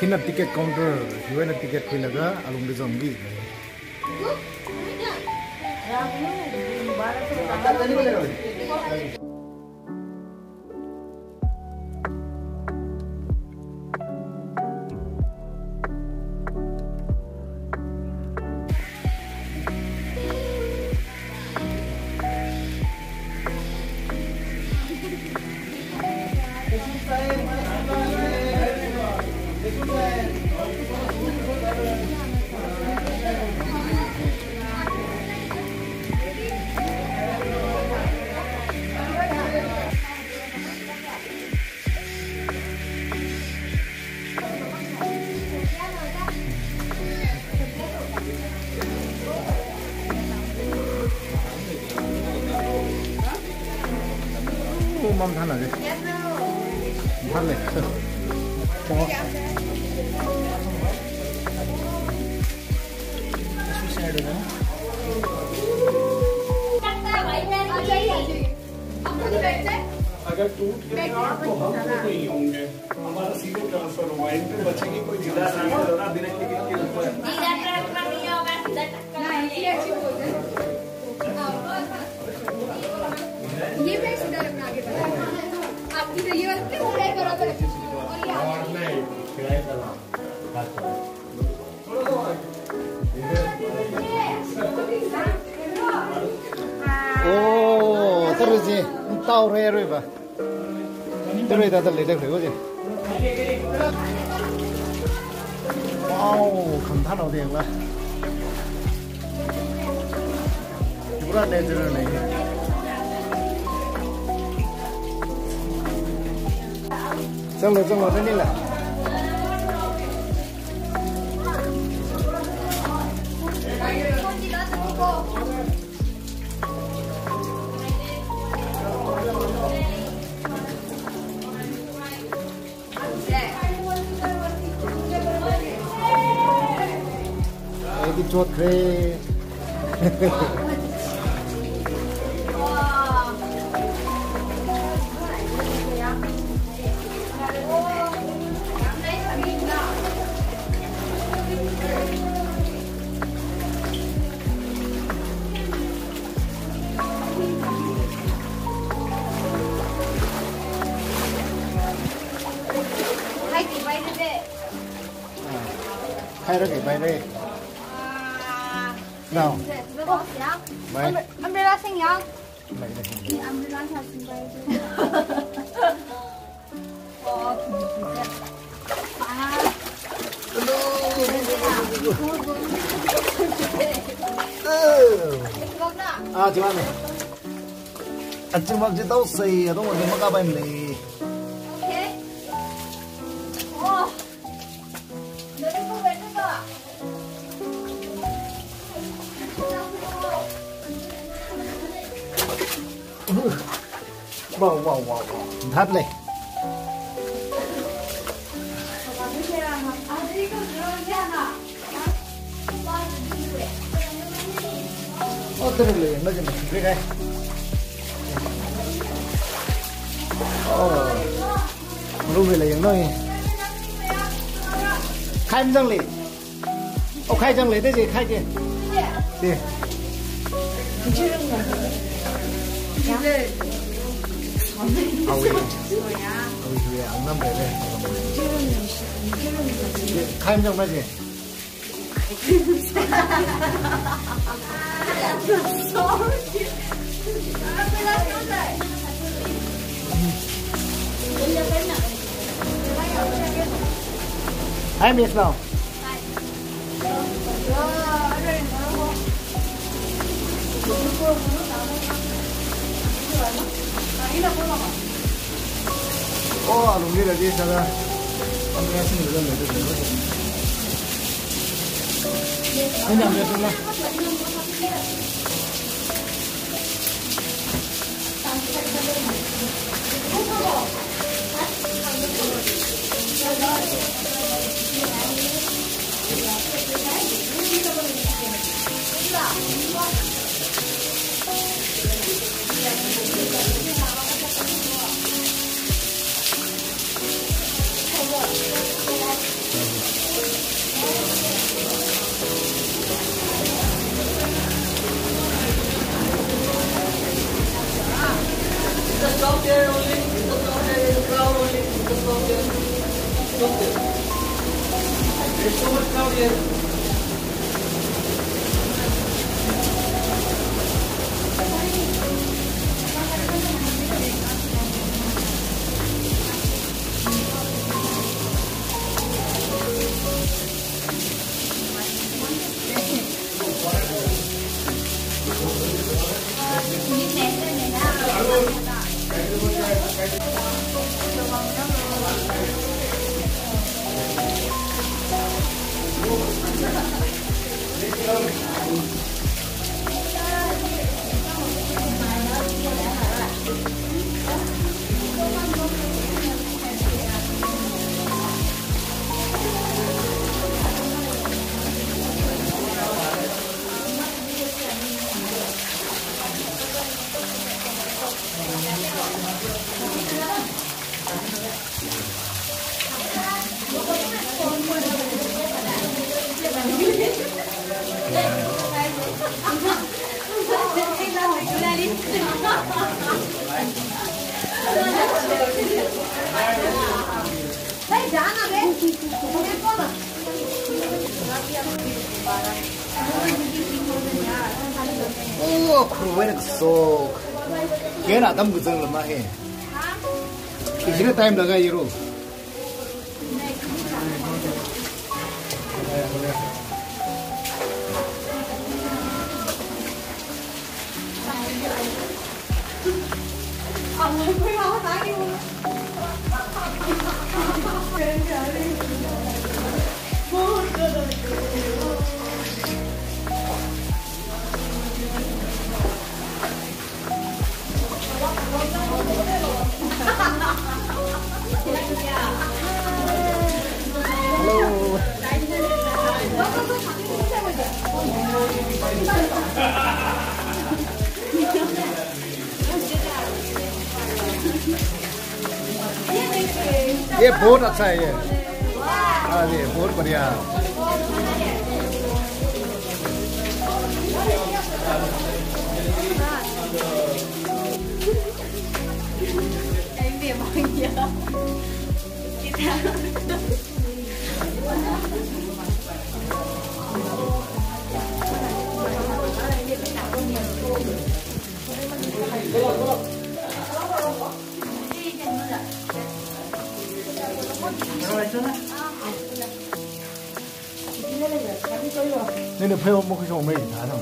Kina ticket counter, hiwai na ticket kui laga alung de zombi. Mom than là gì? Than này. अगर टूट गए तो हम तो नहीं होंगे, हमारा सीधे ट्रांसफर होगा, इनके बच्चे की कोई जिला बिना टिकट के ऊपर नहीं होगा, ये मैं सीधा रखना आगे बढ़ा आपकी तो ये वाला क्यों है बराबर और नहीं खिलाए चला Oh, terus sih, tahu rere ba? Terus dah terlihat deh, kau je. Wow, kantan ada yang lah. Pura danger nih. Jangan ini lah. Ini cuat keren. Hai rồi bay đây. Nào. Bay. Umbrella sinh nhá. Bay đây. Umbrella thật sinh bay. Cuman nih. Cuma kita tahu sih, atau mau dimakan apa ini? Wow. Thật này. Terusเลยไม่ใช่ไหมพี่ไงรู้ไปเลยอย่างน้อยใครมันจังเลยเอาใครจังเลยได้สิใครเจดิเอาอีกเอาน้ำไปเลยใครมันจังไม่สิHi, Miss Mao. Oh, alumni lagi sana. Kami asing belum ada dulu. Ini ambil dulu. There's so much crowd here. Oh, kruwen so. Kena tam guzang lama he. Kiतना time लगा ये रो? ये बहुत अच्छा है ये हाँ ये बहुत बढ़िया nên được phêu một cái chỗ mình thả nào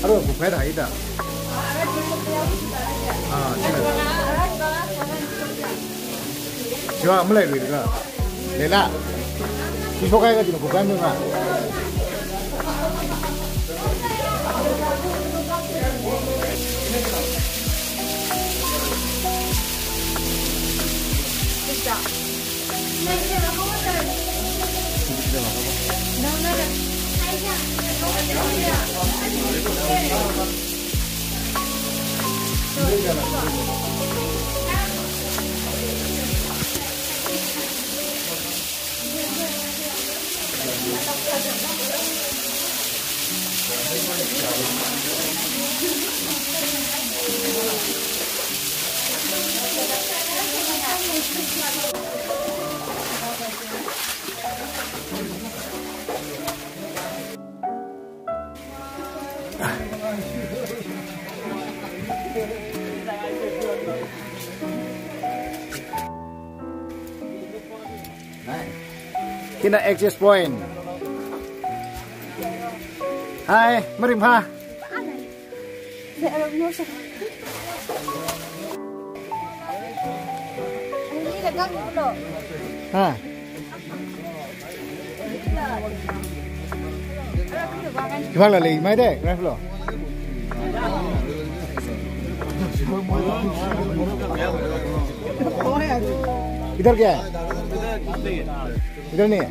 Aduh, bukan dah ini dah. Ah, sini. Coba mulai dulu kan. Lela, kita kayak gini bukan juga. Kita access point. Hai, mari pa. Ha. Gimana lagi? Main deh, drive lo. इधर क्या है? इधर नहीं है?